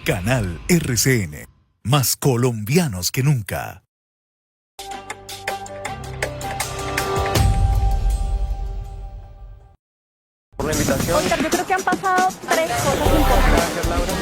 Canal RCN, más colombianos que nunca. Por la invitación. Oscar, yo creo que han pasado tres cosas importantes. Gracias, Laura.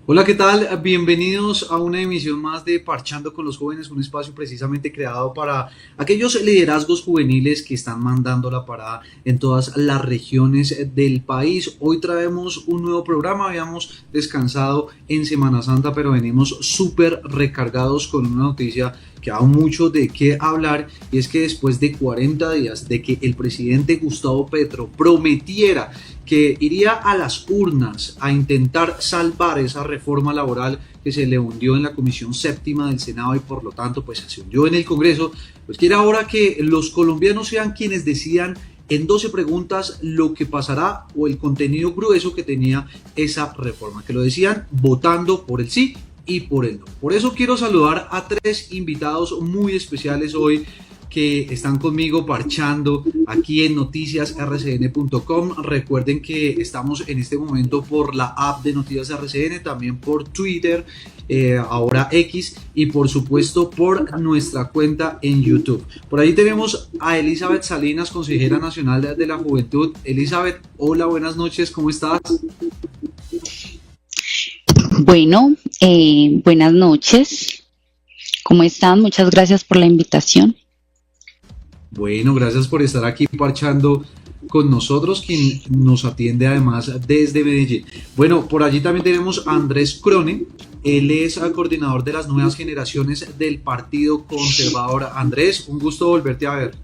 Hola, ¿qué tal? Bienvenidos a una emisión más de Parchando con los Jóvenes, un espacio precisamente creado para aquellos liderazgos juveniles que están mandando la parada en todas las regiones del país. Hoy traemos un nuevo programa, habíamos descansado en Semana Santa, pero venimos súper recargados con una noticia que ha mucho de qué hablar, y es que después de 40 días de que el presidente Gustavo Petro prometiera que iría a las urnas a intentar salvar esa reforma laboral que se le hundió en la Comisión Séptima del Senado y por lo tanto pues se hundió en el Congreso, pues quiere ahora que los colombianos sean quienes decidan en 12 preguntas lo que pasará o el contenido grueso que tenía esa reforma, que lo decían votando por el sí y por el no. Por eso quiero saludar a tres invitados muy especiales hoy que están conmigo parchando aquí en noticiasrcn.com. Recuerden que estamos en este momento por la app de Noticias RCN, también por Twitter, ahora X, y por supuesto por nuestra cuenta en YouTube. Por ahí tenemos a Elizabeth Salinas, consejera nacional de la Juventud. Elizabeth, hola, buenas noches, ¿cómo estás? Bueno, buenas noches. ¿Cómo están? Muchas gracias por la invitación. Bueno, gracias por estar aquí parchando con nosotros, quien nos atiende además desde Medellín. Bueno, por allí también tenemos a Andrés Crone, él es el coordinador de las nuevas generaciones del Partido Conservador. Andrés, un gusto volverte a ver.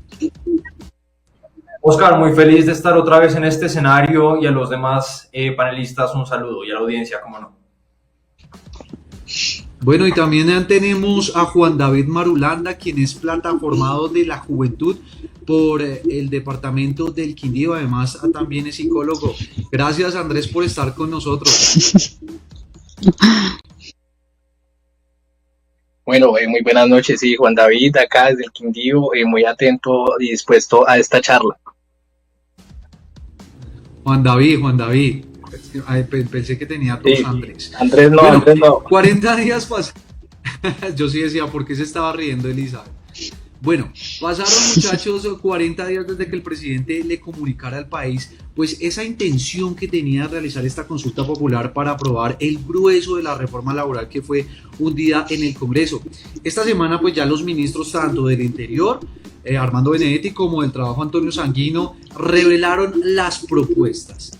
Oscar, muy feliz de estar otra vez en este escenario, y a los demás panelistas un saludo, y a la audiencia, cómo no. Bueno, y también tenemos a Juan David Marulanda, quien es plataformado de la juventud por el departamento del Quindío, además también es psicólogo. Gracias, Andrés, por estar con nosotros. Bueno, muy buenas noches, sí, Juan David, acá desde el Quindío, muy atento y dispuesto a esta charla. Juan David. Ay, pensé que tenía dos Sí, Andrés. Andrés no, Bueno, Andrés no. 40 días pasaron. Yo sí decía, ¿por qué se estaba riendo Elizabeth? Bueno, pasaron, muchachos, 40 días desde que el presidente le comunicara al país pues esa intención que tenía de realizar esta consulta popular para aprobar el grueso de la reforma laboral que fue hundida en el Congreso. Esta semana pues ya los ministros tanto del Interior, Armando Benedetti, como del Trabajo, Antonio Sanguino, revelaron las propuestas.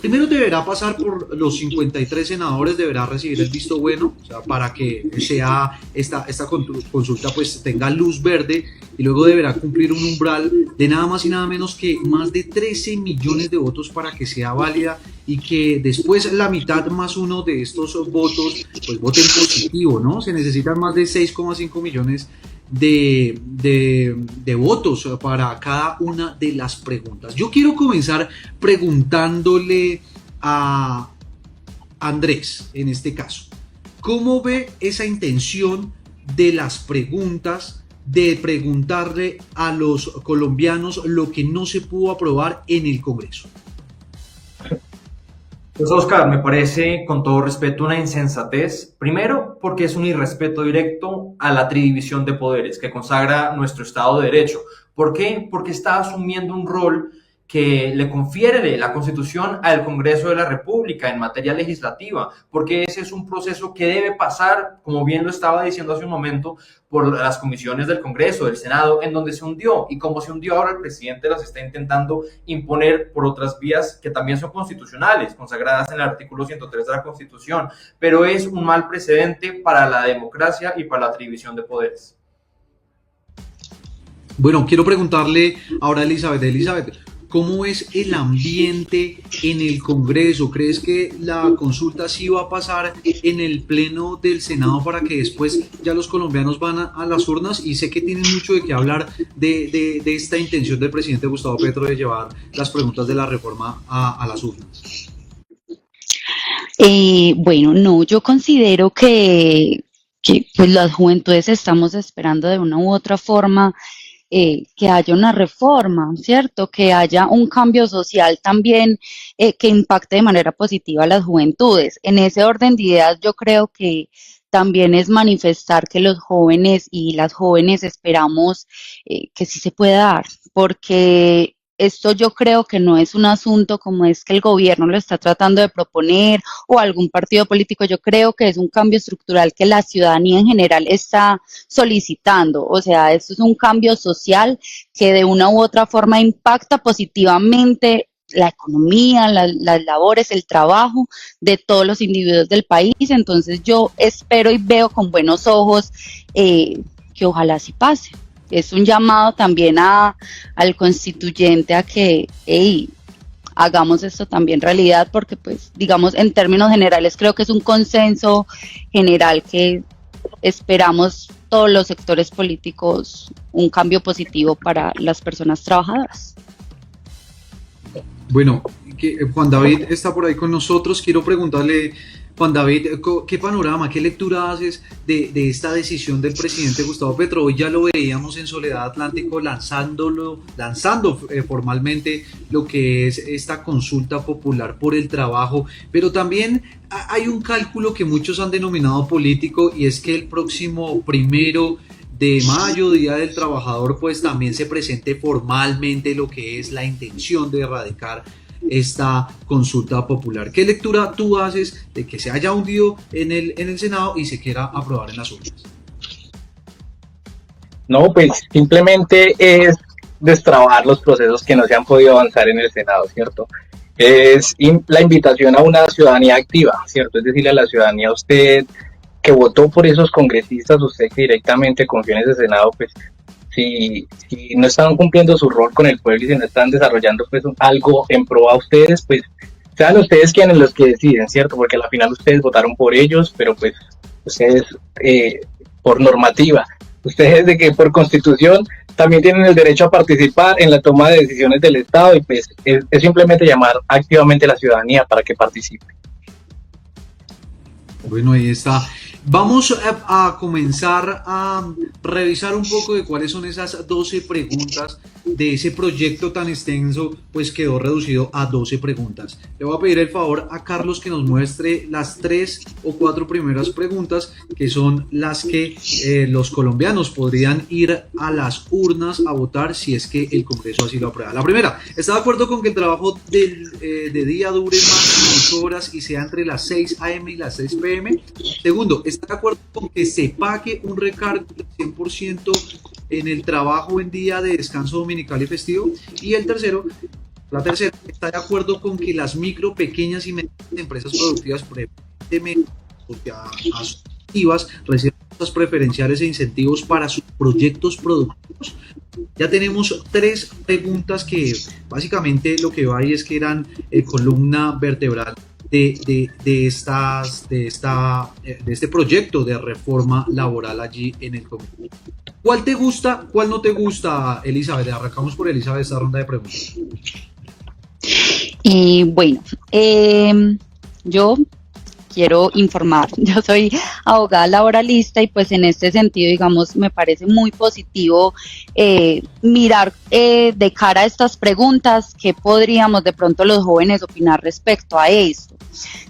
Primero deberá pasar por los 53 senadores, deberá recibir el visto bueno, o sea, para que sea esta consulta pues tenga luz verde, y luego deberá cumplir un umbral de nada más y nada menos que más de 13 millones de votos para que sea válida, y que después la mitad más uno de estos votos pues voten positivo, ¿no? Se necesitan más de 6,5 millones de votos para cada una de las preguntas. Yo quiero comenzar preguntándole a Andrés, en este caso, ¿cómo ve esa intención de las preguntas, de preguntarle a los colombianos lo que no se pudo aprobar en el Congreso? Pues Oscar, me parece, con todo respeto, una insensatez. Primero, porque es un irrespeto directo a la tridivisión de poderes que consagra nuestro Estado de Derecho. ¿Por qué? Porque está asumiendo un rol que le confiere la Constitución al Congreso de la República en materia legislativa, porque ese es un proceso que debe pasar, como bien lo estaba diciendo hace un momento, por las comisiones del Congreso, del Senado, en donde se hundió, y como se hundió ahora, el presidente las está intentando imponer por otras vías que también son constitucionales, consagradas en el artículo 103 de la Constitución, pero es un mal precedente para la democracia y para la atribución de poderes. Bueno, quiero preguntarle ahora a Elizabeth, ¿cómo es el ambiente en el Congreso? ¿Crees que la consulta sí va a pasar en el pleno del Senado para que después ya los colombianos van a las urnas? Y sé que tienen mucho de qué hablar de esta intención del presidente Gustavo Petro de llevar las preguntas de la reforma a las urnas. Bueno, no, yo considero que pues las juventudes estamos esperando de una u otra forma que haya una reforma, ¿cierto? Que haya un cambio social también que impacte de manera positiva a las juventudes. En ese orden de ideas, yo creo que también es manifestar que los jóvenes y las jóvenes esperamos que sí se pueda dar, porque esto yo creo que no es un asunto como es que el gobierno lo está tratando de proponer o algún partido político. Yo creo que es un cambio estructural que la ciudadanía en general está solicitando. O sea, esto es un cambio social que de una u otra forma impacta positivamente la economía, las labores, el trabajo de todos los individuos del país. Entonces yo espero y veo con buenos ojos que ojalá sí pase. Es un llamado también al constituyente a que hagamos esto también realidad, porque pues digamos en términos generales creo que es un consenso general que esperamos todos los sectores políticos un cambio positivo para las personas trabajadoras. Bueno, Juan David está por ahí con nosotros. Quiero preguntarle, Juan David, ¿qué panorama, qué lectura haces de esta decisión del presidente Gustavo Petro? Hoy ya lo veíamos en Soledad Atlántico lanzando formalmente lo que es esta consulta popular por el trabajo, pero también hay un cálculo que muchos han denominado político, y es que el próximo 1 de mayo, Día del Trabajador, pues también se presente formalmente lo que es la intención de erradicar esta consulta popular. ¿Qué lectura tú haces de que se haya hundido en el Senado y se quiera aprobar en las urnas? No, pues simplemente es destrabar los procesos que no se han podido avanzar en el Senado, ¿cierto? Es la invitación a una ciudadanía activa, ¿cierto? Es decirle a la ciudadanía, usted que votó por esos congresistas, usted que directamente confía en ese Senado, pues si no están cumpliendo su rol con el pueblo y si no están desarrollando pues algo en pro a ustedes, pues sean ustedes quienes los que deciden, ¿cierto? Porque al final ustedes votaron por ellos, pero pues ustedes por normativa, ustedes de que por constitución también tienen el derecho a participar en la toma de decisiones del Estado, y pues es simplemente llamar activamente a la ciudadanía para que participe. Bueno, ahí está. Vamos a comenzar a revisar un poco de cuáles son esas 12 preguntas de ese proyecto tan extenso, pues quedó reducido a 12 preguntas. Le voy a pedir el favor a Carlos que nos muestre las 3 o 4 primeras preguntas, que son las que los colombianos podrían ir a las urnas a votar si es que el Congreso así lo aprueba. La primera, ¿está de acuerdo con que el trabajo de día dure más de 8 horas y sea entre las 6 a.m. y las 6 p.m.? Segundo, ¿está de acuerdo con que se pague un recargo del 100% en el trabajo en día de descanso dominical y festivo? Y la tercera, ¿está de acuerdo con que las micro, pequeñas y medianas empresas productivas, preferentemente activas, reciban tasas preferenciales e incentivos para sus proyectos productivos? Ya tenemos 3 preguntas que básicamente lo que va ahí es que eran columna vertebral de este proyecto de reforma laboral allí en el Congreso. ¿Cuál te gusta, cuál no te gusta, Elizabeth? Arrancamos por Elizabeth esta ronda de preguntas. Bueno, yo quiero informar, yo soy abogada laboralista y pues en este sentido, digamos, me parece muy positivo mirar de cara a estas preguntas qué podríamos de pronto los jóvenes opinar respecto a esto.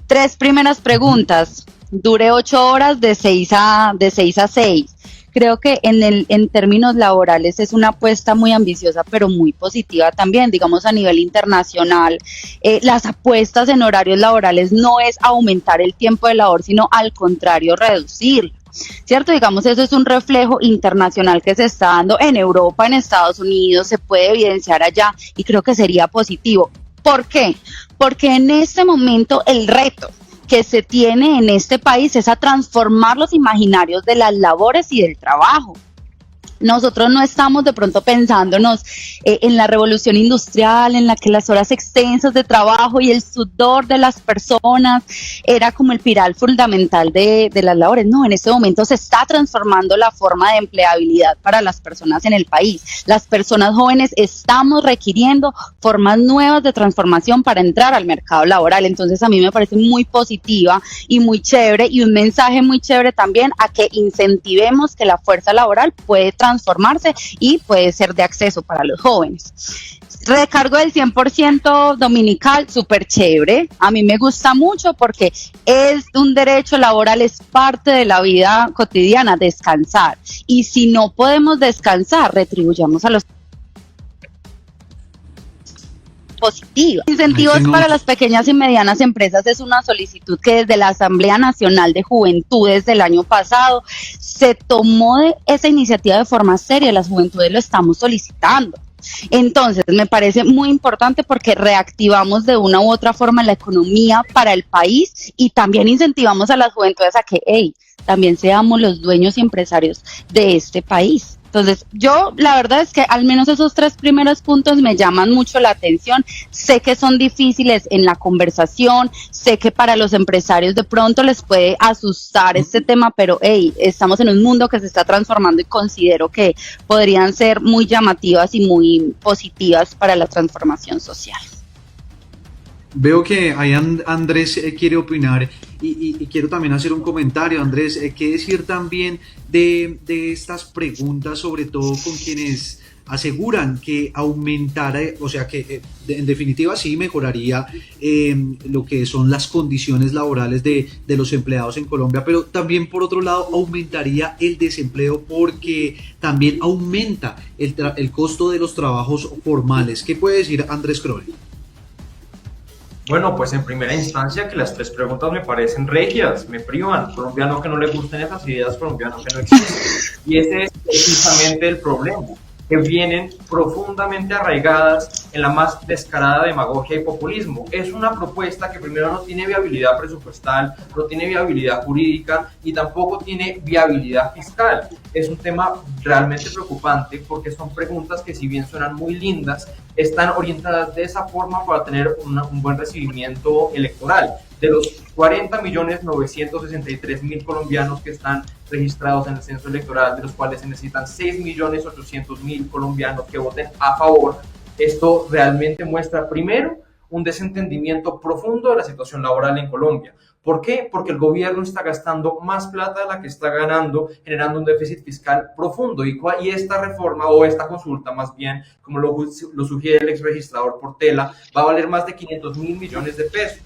3 primeras preguntas, dure 8 horas de 6 a 6. Creo que en términos laborales es una apuesta muy ambiciosa, pero muy positiva también, digamos a nivel internacional. Las apuestas en horarios laborales no es aumentar el tiempo de labor, sino al contrario, reducirlo, ¿cierto? Digamos, eso es un reflejo internacional que se está dando en Europa, en Estados Unidos, se puede evidenciar allá y creo que sería positivo. ¿Por qué? Porque en este momento el reto que se tiene en este país es a transformar los imaginarios de las labores y del trabajo. Nosotros no estamos de pronto pensándonos en la revolución industrial, en la que las horas extensas de trabajo y el sudor de las personas era como el pilar fundamental de las labores. No, en este momento se está transformando la forma de empleabilidad para las personas en el país. Las personas jóvenes estamos requiriendo formas nuevas de transformación para entrar al mercado laboral. Entonces a mí me parece muy positiva y muy chévere, y un mensaje muy chévere también a que incentivemos que la fuerza laboral puede transformar transformarse y puede ser de acceso para los jóvenes. Recargo del 100% dominical, súper chévere. A mí me gusta mucho porque es un derecho laboral, es parte de la vida cotidiana, descansar. Y si no podemos descansar, retribuyamos a los positivas. Incentivos para las pequeñas y medianas empresas es una solicitud que desde la Asamblea Nacional de Juventudes del año pasado se tomó de esa iniciativa de forma seria. Las juventudes lo estamos solicitando. Entonces, me parece muy importante porque reactivamos de una u otra forma la economía para el país y también incentivamos a las juventudes a que, también seamos los dueños y empresarios de este país. Entonces, yo la verdad es que al menos esos 3 primeros puntos me llaman mucho la atención. Sé que son difíciles en la conversación, sé que para los empresarios de pronto les puede asustar este tema, pero estamos en un mundo que se está transformando y considero que podrían ser muy llamativas y muy positivas para la transformación social. Veo que ahí Andrés quiere opinar y quiero también hacer un comentario. Andrés, ¿qué decir también de estas preguntas, sobre todo con quienes aseguran que aumentará, o sea que en definitiva sí mejoraría lo que son las condiciones laborales de los empleados en Colombia, pero también por otro lado aumentaría el desempleo porque también aumenta el costo de los trabajos formales? ¿Qué puede decir Andrés Crowley? Bueno, pues en primera instancia que las 3 preguntas me parecen regias, me privan. Colombiano que no le gusten esas ideas, colombiano que no existen. Y ese es precisamente el problema, que vienen profundamente arraigadas en la más descarada demagogia y populismo. Es una propuesta que primero no tiene viabilidad presupuestal, no tiene viabilidad jurídica y tampoco tiene viabilidad fiscal. Es un tema realmente preocupante porque son preguntas que, si bien suenan muy lindas, están orientadas de esa forma para tener un buen recibimiento electoral. De los 40.963.000 colombianos que están registrados en el censo electoral, de los cuales se necesitan 6.800.000 colombianos que voten a favor, esto realmente muestra primero un desentendimiento profundo de la situación laboral en Colombia. ¿Por qué? Porque el gobierno está gastando más plata de la que está ganando, generando un déficit fiscal profundo. Y esta reforma, o esta consulta más bien, como lo sugiere el exregistrador Portela, va a valer más de 500.000 millones de pesos.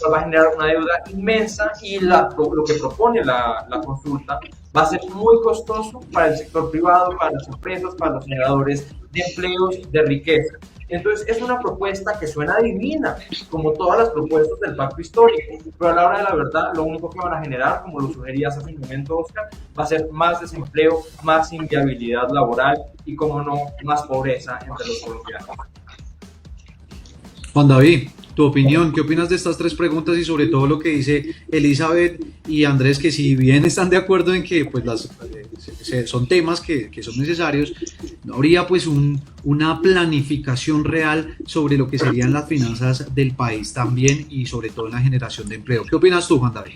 Lo va a generar una deuda inmensa y lo que propone la consulta va a ser muy costoso para el sector privado, para las empresas, para los generadores de empleos, de riqueza. Entonces es una propuesta que suena divina, como todas las propuestas del pacto histórico, pero a la hora de la verdad lo único que van a generar, como lo sugerías hace un momento, Oscar, va a ser más desempleo, más inviabilidad laboral y, como no, más pobreza entre los colombianos. Juan David, tu opinión, ¿qué opinas de estas 3 preguntas y sobre todo lo que dice Elizabeth y Andrés, que si bien están de acuerdo en que pues son temas que son necesarios, no habría pues una planificación real sobre lo que serían las finanzas del país también y sobre todo en la generación de empleo? ¿Qué opinas tú, Juan David?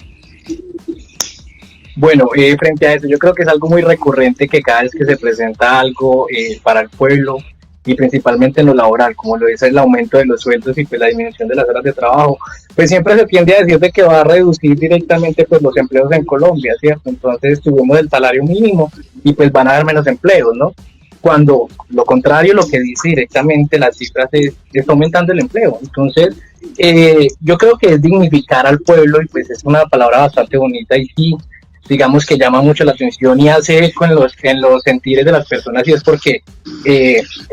Bueno, frente a eso, yo creo que es algo muy recurrente que cada vez que se presenta algo para el pueblo, y principalmente en lo laboral, como lo es el aumento de los sueldos y pues la disminución de las horas de trabajo, pues siempre se tiende a decir de que va a reducir directamente pues los empleos en Colombia, ¿cierto? Entonces subimos el salario mínimo y pues van a haber menos empleos, ¿no? Cuando lo contrario, lo que dice directamente las cifras es aumentando el empleo. Entonces yo creo que es dignificar al pueblo y pues es una palabra bastante bonita y sí, digamos que llama mucho la atención y hace eco en los sentires de las personas, y es porque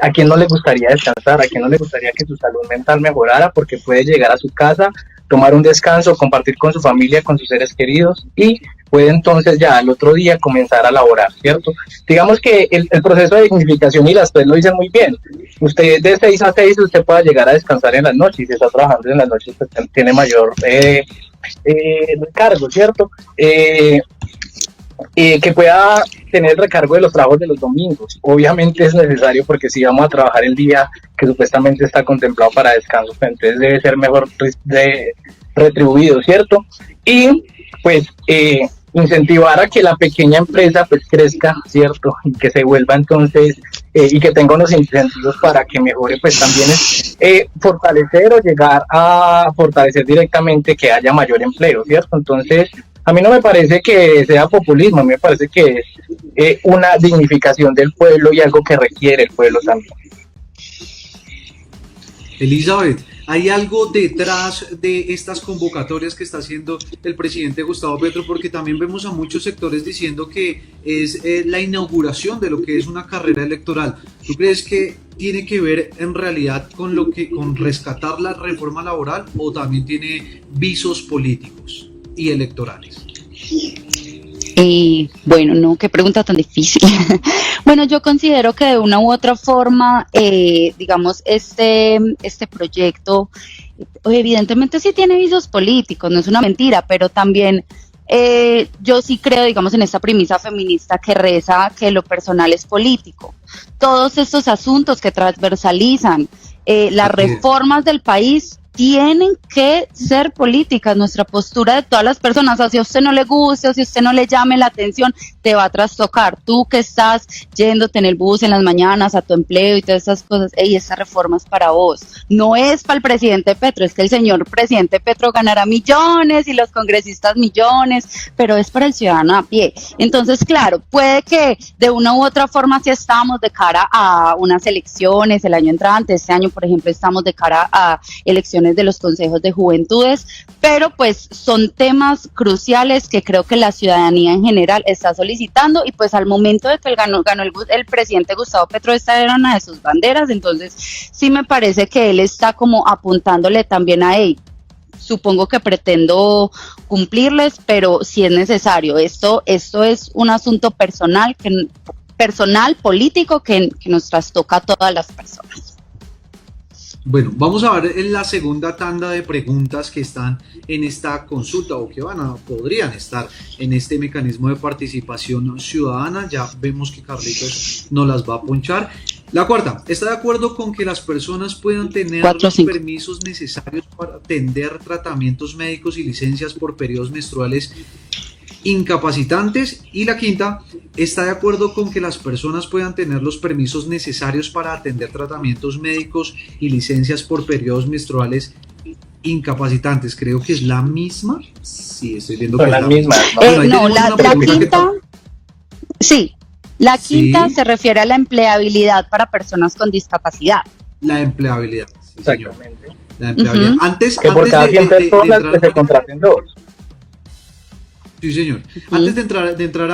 a quién no le gustaría descansar, a quién no le gustaría que su salud mental mejorara, porque puede llegar a su casa, tomar un descanso, compartir con su familia, con sus seres queridos y puede entonces ya al otro día comenzar a laborar, ¿cierto? Digamos que el proceso de dignificación, y las 3 lo dicen muy bien, usted de 6 a 6 usted pueda llegar a descansar en las noches, y si está trabajando en las noches pues tiene mayor recargo, ¿cierto? Que pueda tener el recargo de los trabajos de los domingos. Obviamente es necesario porque si vamos a trabajar el día que supuestamente está contemplado para descanso, pues entonces debe ser mejor retribuido, ¿cierto? Y pues incentivar a que la pequeña empresa pues crezca, ¿cierto? Y que se vuelva entonces y que tenga unos incentivos para que mejore, pues también es fortalecer o llegar a fortalecer directamente que haya mayor empleo, ¿cierto? Entonces a mí no me parece que sea populismo, a mí me parece que es una dignificación del pueblo y algo que requiere el pueblo también. Elizabeth, ¿hay algo detrás de estas convocatorias que está haciendo el presidente Gustavo Petro? Porque también vemos a muchos sectores diciendo que es la inauguración de lo que es una carrera electoral. ¿Tú crees que tiene que ver en realidad con rescatar la reforma laboral o también tiene visos políticos y electorales? Bueno, no, qué pregunta tan difícil. Bueno, yo considero que de una u otra forma, digamos, este proyecto evidentemente sí tiene visos políticos, no es una mentira, pero también yo sí creo, digamos, en esta premisa feminista que reza que lo personal es político. Todos estos asuntos que transversalizan las reformas del país tienen que ser políticas. Nuestra postura de todas las personas, o si a usted no le guste o si a usted no le llame la atención, te va a trastocar. Tú que estás yéndote en el bus en las mañanas a tu empleo y todas esas cosas, esta reforma es para vos. No es para el presidente Petro, es que el señor presidente Petro ganará millones y los congresistas millones, pero es para el ciudadano a pie. Entonces, claro, puede que de una u otra forma sí estamos de cara a unas elecciones el año entrante. Este año, por ejemplo, estamos de cara a elecciones de los consejos de juventudes, pero pues son temas cruciales que creo que la ciudadanía en general está solicitando, y pues al momento de que ganó el presidente Gustavo Petro, esta era una de sus banderas. Entonces sí me parece que él está como apuntándole también a él. Supongo que pretendo cumplirles, pero si es necesario, esto es un asunto personal, político, que nos trastoca a todas las personas. Bueno, vamos a ver en la segunda tanda de preguntas que están en esta consulta o que podrían estar en este mecanismo de participación ciudadana. Ya vemos que Carlitos nos las va a ponchar. La cuarta, ¿está de acuerdo con que las personas puedan tener los permisos necesarios para atender tratamientos médicos y licencias por periodos menstruales incapacitantes? Y la quinta, ¿está de acuerdo con que las personas puedan tener los permisos necesarios para atender tratamientos médicos y licencias por periodos menstruales incapacitantes? Creo que es la misma. Sí, estoy viendo que son es las mismas. No, la quinta, sí, la quinta se refiere a la empleabilidad para personas con discapacidad. La empleabilidad, sí, exactamente. La empleabilidad. Uh-huh. Antes por cada 100 personas que se contraten dos. Sí, señor. Antes de entrar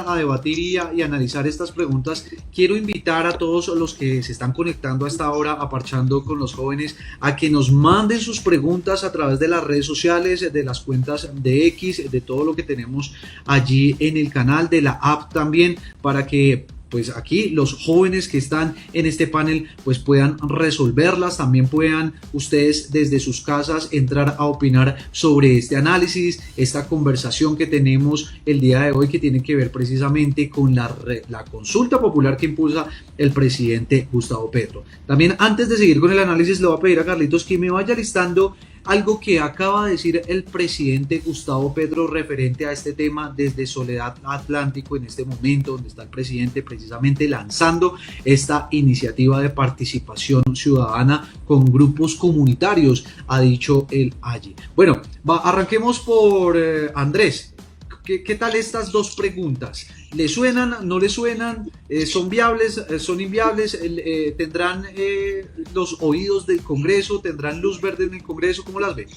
a debatir y analizar estas preguntas, quiero invitar a todos los que se están conectando a esta hora a Parchando con los Jóvenes a que nos manden sus preguntas a través de las redes sociales, de las cuentas de X, de todo lo que tenemos allí en el canal, de la app también, para que pues aquí los jóvenes que están en este panel pues puedan resolverlas. También puedan ustedes desde sus casas entrar a opinar sobre este análisis, esta conversación que tenemos el día de hoy, que tiene que ver precisamente con la consulta popular que impulsa el presidente Gustavo Petro. También, antes de seguir con el análisis, le voy a pedir a Carlitos que me vaya listando algo que acaba de decir el presidente Gustavo Petro referente a este tema desde Soledad Atlántico, en este momento donde está el presidente precisamente lanzando esta iniciativa de participación ciudadana con grupos comunitarios, ha dicho él allí. Bueno, arranquemos por Andrés. ¿Qué tal estas dos preguntas? ¿Le suenan? ¿No le suenan? ¿Son viables? ¿Son inviables? ¿Tendrán los oídos del Congreso? ¿Tendrán luz verde en el Congreso? ¿Cómo las ven?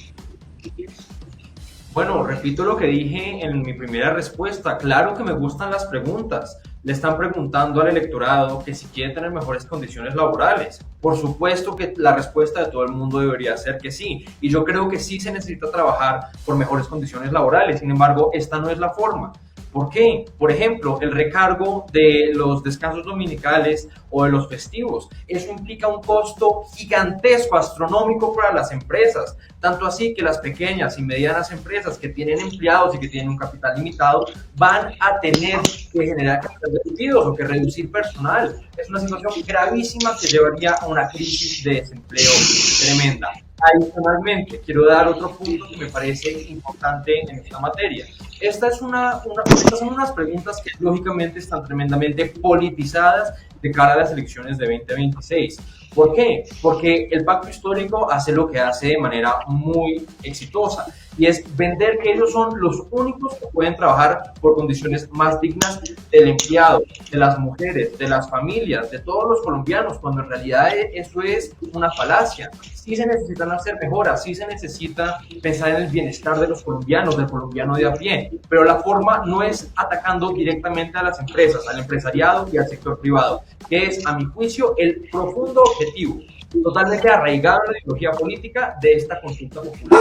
Bueno, repito lo que dije en mi primera respuesta. Claro que me gustan las preguntas. Le están preguntando al electorado que si quiere tener mejores condiciones laborales. Por supuesto que la respuesta de todo el mundo debería ser que sí. Y yo creo que sí se necesita trabajar por mejores condiciones laborales. Sin embargo, esta no es la forma. ¿Por qué? Por ejemplo, el recargo de los descansos dominicales o de los festivos. Eso implica un costo gigantesco, astronómico para las empresas. Tanto así que las pequeñas y medianas empresas que tienen empleados y que tienen un capital limitado van a tener que generar capital reducidos o que reducir personal. Es una situación gravísima que llevaría a una crisis de desempleo tremenda. Adicionalmente, quiero dar otro punto que me parece importante en esta materia. Estas son unas preguntas que lógicamente están tremendamente politizadas de cara a las elecciones de 2026. ¿Por qué? Porque el pacto histórico hace lo que hace de manera muy exitosa, y es vender que ellos son los únicos que pueden trabajar por condiciones más dignas del empleado, de las mujeres, de las familias, de todos los colombianos, cuando en realidad eso es una falacia. Sí se necesitan hacer mejoras, sí se necesita pensar en el bienestar de los colombianos, del colombiano de a pie, pero la forma no es atacando directamente a las empresas, al empresariado y al sector privado, que es, a mi juicio, el profundo objetivo, totalmente arraigado en la ideología política de esta consulta popular.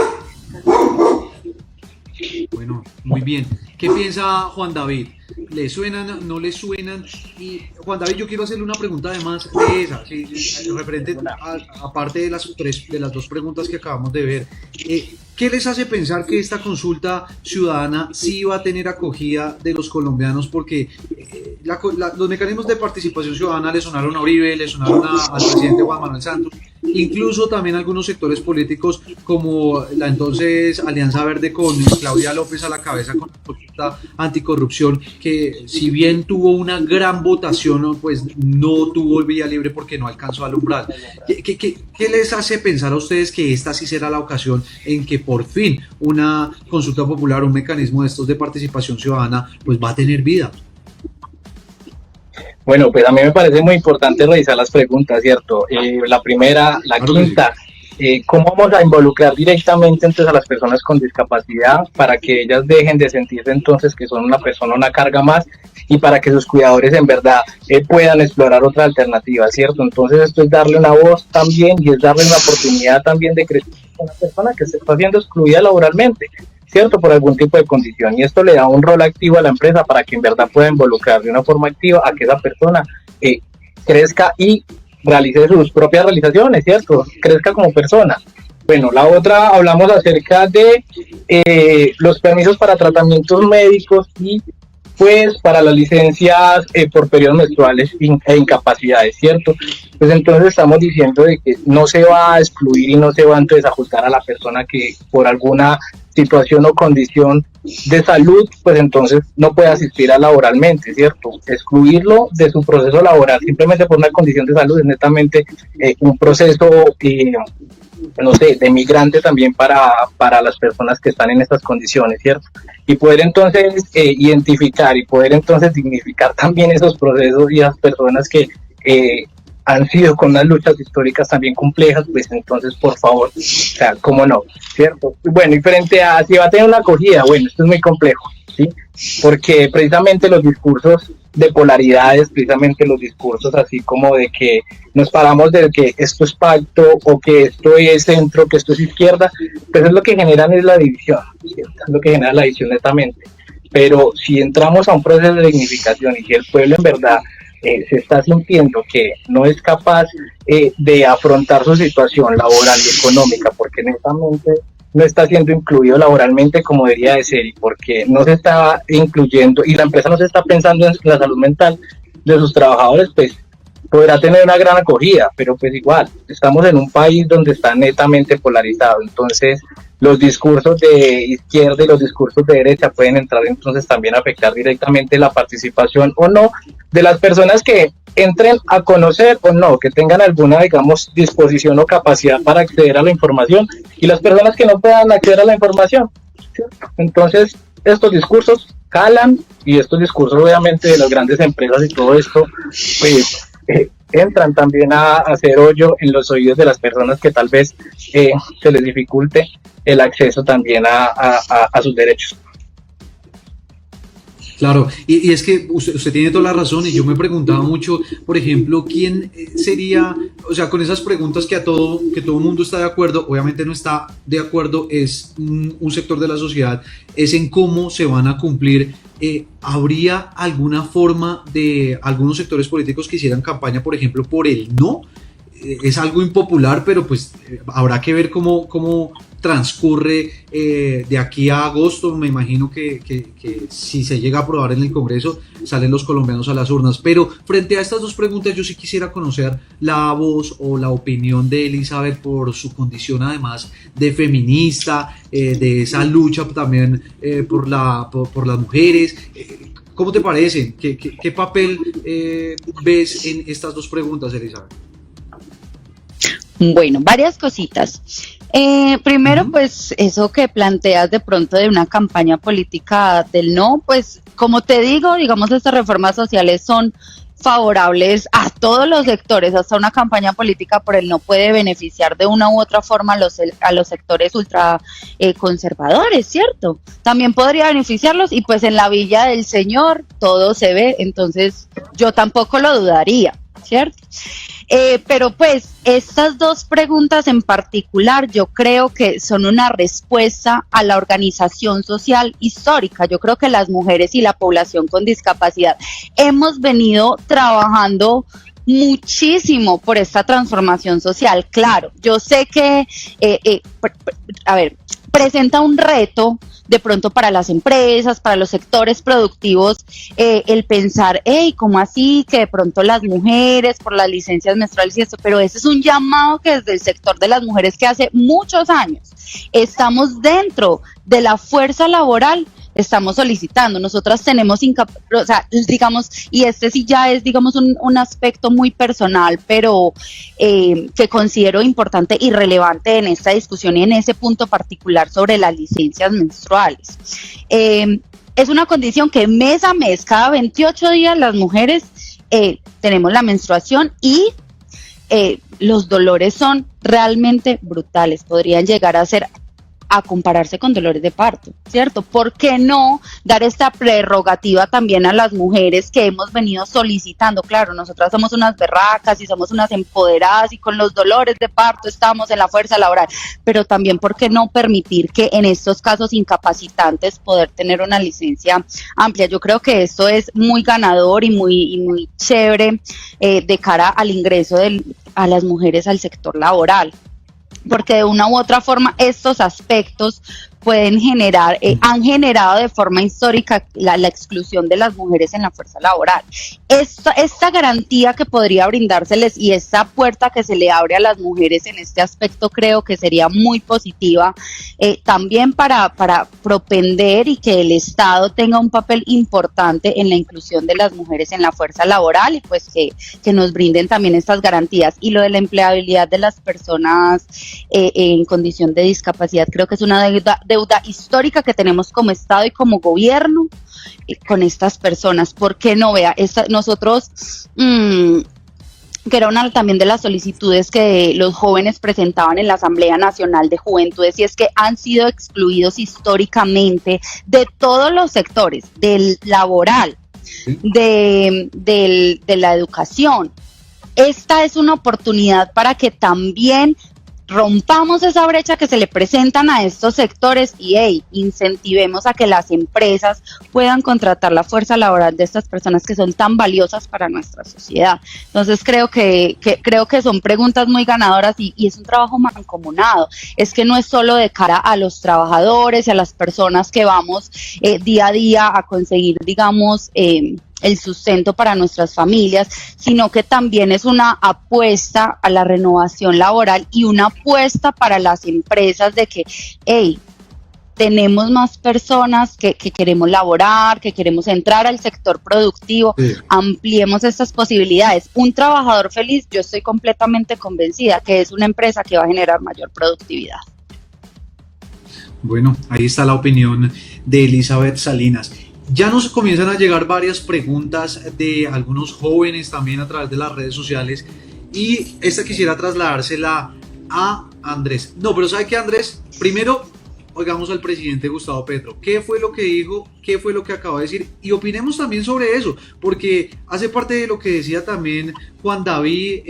Bueno, muy bien. ¿Qué piensa Juan David? ¿Le suenan, no le suenan? Y Juan David, yo quiero hacerle una pregunta además de esa, ¿sí? Referente aparte de las dos preguntas que acabamos de ver. ¿Qué les hace pensar que esta consulta ciudadana sí va a tener acogida de los colombianos? Porque los mecanismos de participación ciudadana le sonaron a Uribe, le sonaron al presidente Juan Manuel Santos, incluso también algunos sectores políticos como la entonces Alianza Verde con Claudia López a la cabeza con la consulta anticorrupción, que si bien tuvo una gran votación, pues no tuvo vía libre porque no alcanzó al umbral. ¿Qué les hace pensar a ustedes que esta sí será la ocasión en que por fin una consulta popular, un mecanismo de estos de participación ciudadana, pues va a tener vida? Bueno, pues a mí me parece muy importante revisar las preguntas, ¿cierto? La primera, la Claro, quinta, ¿cómo vamos a involucrar directamente entonces a las personas con discapacidad para que ellas dejen de sentirse entonces que son una persona, una carga más, y para que sus cuidadores en verdad puedan explorar otra alternativa, ¿cierto? Entonces esto es darle una voz también y es darle una oportunidad también de crecer a una persona que se está siendo excluida laboralmente, ¿cierto? Por algún tipo de condición, y esto le da un rol activo a la empresa para que en verdad pueda involucrar de una forma activa a que esa persona crezca y realice sus propias realizaciones, ¿cierto? Crezca como persona. Bueno, la otra, hablamos acerca de los permisos para tratamientos médicos y pues para las licencias por periodos menstruales e incapacidades, ¿cierto? Pues entonces estamos diciendo de que no se va a excluir y no se va entonces a juzgar a la persona que por alguna situación o condición de salud, pues entonces no puede asistir a laboralmente, ¿cierto? Excluirlo de su proceso laboral simplemente por una condición de salud es netamente un proceso, no sé, de migrante también para las personas que están en estas condiciones, ¿cierto? Y poder entonces identificar y poder entonces dignificar también esos procesos y las personas que han sido con unas luchas históricas también complejas, pues entonces por favor, o sea, cómo no, ¿cierto? Bueno, y frente a si va a tener una acogida, bueno, esto es muy complejo, ¿sí? Porque precisamente los discursos de polaridades, precisamente los discursos así como de que nos paramos de que esto es pacto o que esto es centro, que esto es izquierda, pues es lo que generan es la división, ¿cierto? Es lo que genera la división netamente. Pero si entramos a un proceso de dignificación y si el pueblo en verdad se está sintiendo que no es capaz de afrontar su situación laboral y económica porque netamente no está siendo incluido laboralmente como debería de ser y porque no se está incluyendo y la empresa no se está pensando en la salud mental de sus trabajadores, pues podrá tener una gran acogida, pero pues igual, estamos en un país donde está netamente polarizado, entonces los discursos de izquierda y los discursos de derecha pueden entrar entonces también a afectar directamente la participación o no de las personas que entren a conocer o no, que tengan alguna, digamos, disposición o capacidad para acceder a la información y las personas que no puedan acceder a la información, ¿cierto? Entonces, estos discursos calan y estos discursos obviamente de las grandes empresas y todo esto, pues entran también a hacer hoyo en los oídos de las personas que tal vez se les dificulte el acceso también a sus derechos. Claro, y es que usted tiene toda la razón y yo me preguntaba mucho, por ejemplo, quién sería, o sea, con esas preguntas que todo mundo está de acuerdo, obviamente no está de acuerdo, es un sector de la sociedad, es en cómo se van a cumplir. ¿Habría alguna forma de algunos sectores políticos que hicieran campaña, por ejemplo, por el no? Es algo impopular, pero pues habrá que ver cómo transcurre de aquí a agosto. Me imagino que si se llega a aprobar en el Congreso, salen los colombianos a las urnas. Pero frente a estas dos preguntas, yo sí quisiera conocer la voz o la opinión de Elizabeth por su condición además de feminista, de esa lucha también por las mujeres. ¿Cómo te parece? ¿Qué papel ves en estas dos preguntas, Elizabeth? Bueno, varias cositas. Primero, pues eso que planteas de pronto de una campaña política del no, pues como te digo, digamos, estas reformas sociales son favorables a todos los sectores, hasta una campaña política por el no puede beneficiar de una u otra forma a los sectores ultra conservadores, ¿cierto? También podría beneficiarlos y pues en la Villa del Señor todo se ve, entonces yo tampoco lo dudaría, ¿cierto? Pero pues estas dos preguntas en particular yo creo que son una respuesta a la organización social histórica. Yo creo que las mujeres y la población con discapacidad hemos venido trabajando muchísimo por esta transformación social. Claro, yo sé que, presenta un reto de pronto para las empresas, para los sectores productivos, el pensar, hey, ¿cómo así? Que de pronto las mujeres, por las licencias menstruales y esto, pero ese es un llamado que desde el sector de las mujeres que hace muchos años estamos dentro de la fuerza laboral, estamos solicitando. Nosotras tenemos, digamos, y este sí ya es, digamos, un aspecto muy personal, pero que considero importante y relevante en esta discusión y en ese punto particular sobre las licencias menstruales. Es una condición que mes a mes, cada 28 días, las mujeres tenemos la menstruación y los dolores son realmente brutales, podrían llegar a compararse con dolores de parto, ¿cierto? ¿Por qué no dar esta prerrogativa también a las mujeres que hemos venido solicitando? Claro, nosotras somos unas berracas y somos unas empoderadas y con los dolores de parto estamos en la fuerza laboral, pero también ¿por qué no permitir que en estos casos incapacitantes poder tener una licencia amplia? Yo creo que esto es muy ganador y muy chévere de cara al ingreso a las mujeres al sector laboral, porque de una u otra forma estos aspectos pueden generar, han generado de forma histórica la exclusión de las mujeres en la fuerza laboral. Esta garantía que podría brindárseles y esta puerta que se le abre a las mujeres en este aspecto creo que sería muy positiva, también para propender y que el Estado tenga un papel importante en la inclusión de las mujeres en la fuerza laboral y pues que nos brinden también estas garantías. Y lo de la empleabilidad de las personas en condición de discapacidad creo que es una deuda histórica que tenemos como Estado y como gobierno con estas personas. ¿Por qué no? Vea, nosotros, que era una también de las solicitudes que los jóvenes presentaban en la Asamblea Nacional de Juventudes, y es que han sido excluidos históricamente de todos los sectores, del laboral, de la educación. Esta es una oportunidad para que también rompamos esa brecha que se le presentan a estos sectores y incentivemos a que las empresas puedan contratar la fuerza laboral de estas personas que son tan valiosas para nuestra sociedad. Entonces creo que son preguntas muy ganadoras y es un trabajo mancomunado. Es que no es solo de cara a los trabajadores y a las personas que vamos día a día a conseguir, digamos, el sustento para nuestras familias, sino que también es una apuesta a la renovación laboral y una apuesta para las empresas de que, tenemos más personas que queremos laborar, que queremos entrar al sector productivo, ampliemos estas posibilidades. Un trabajador feliz, yo estoy completamente convencida que es una empresa que va a generar mayor productividad. Bueno, ahí está la opinión de Elizabeth Salinas. Ya nos comienzan a llegar varias preguntas de algunos jóvenes también a través de las redes sociales y esta quisiera trasladársela a Andrés. No, pero ¿sabe qué, Andrés? Primero, oigamos al presidente Gustavo Petro. ¿Qué fue lo que dijo? ¿Qué fue lo que acaba de decir? Y opinemos también sobre eso, porque hace parte de lo que decía también Juan David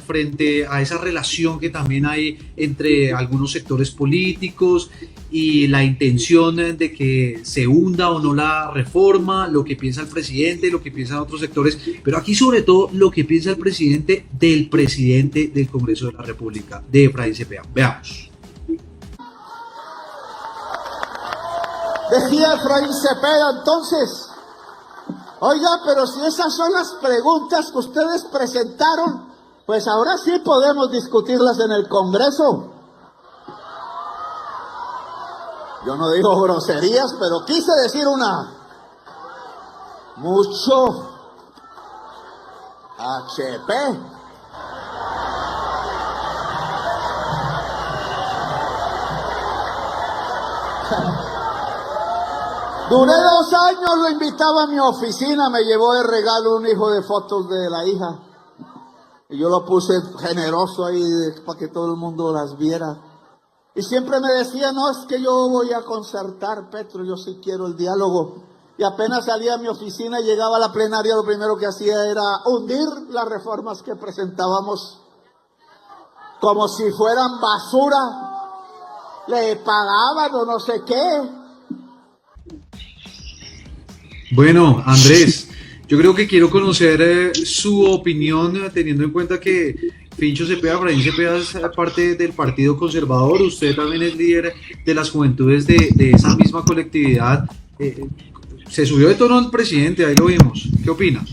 frente a esa relación que también hay entre algunos sectores políticos y la intención de que se hunda o no la reforma, lo que piensa el presidente, lo que piensan otros sectores, pero aquí sobre todo lo que piensa el presidente del Congreso de la República, de Efraín Cepeda. Veamos. Decía Efraín Cepeda entonces, oiga, pero si esas son las preguntas que ustedes presentaron, pues ahora sí podemos discutirlas en el Congreso. Yo no digo groserías, pero quise decir una. Mucho HP. Duré 2 años, lo invitaba a mi oficina, me llevó de regalo un hijo de fotos de la hija. Y yo lo puse generoso ahí para que todo el mundo las viera. Y siempre me decía, no, es que yo voy a concertar, Petro, yo sí quiero el diálogo. Y apenas salía a mi oficina y llegaba a la plenaria, lo primero que hacía era hundir las reformas que presentábamos como si fueran basura. Le pagaban o no sé qué. Bueno, Andrés, yo creo que quiero conocer su opinión, teniendo en cuenta que Fincho Cepeda, Efraín Cepeda es parte del Partido Conservador, usted también es líder de las juventudes de esa misma colectividad. Se subió de tono el presidente, ahí lo vimos. ¿Qué opina?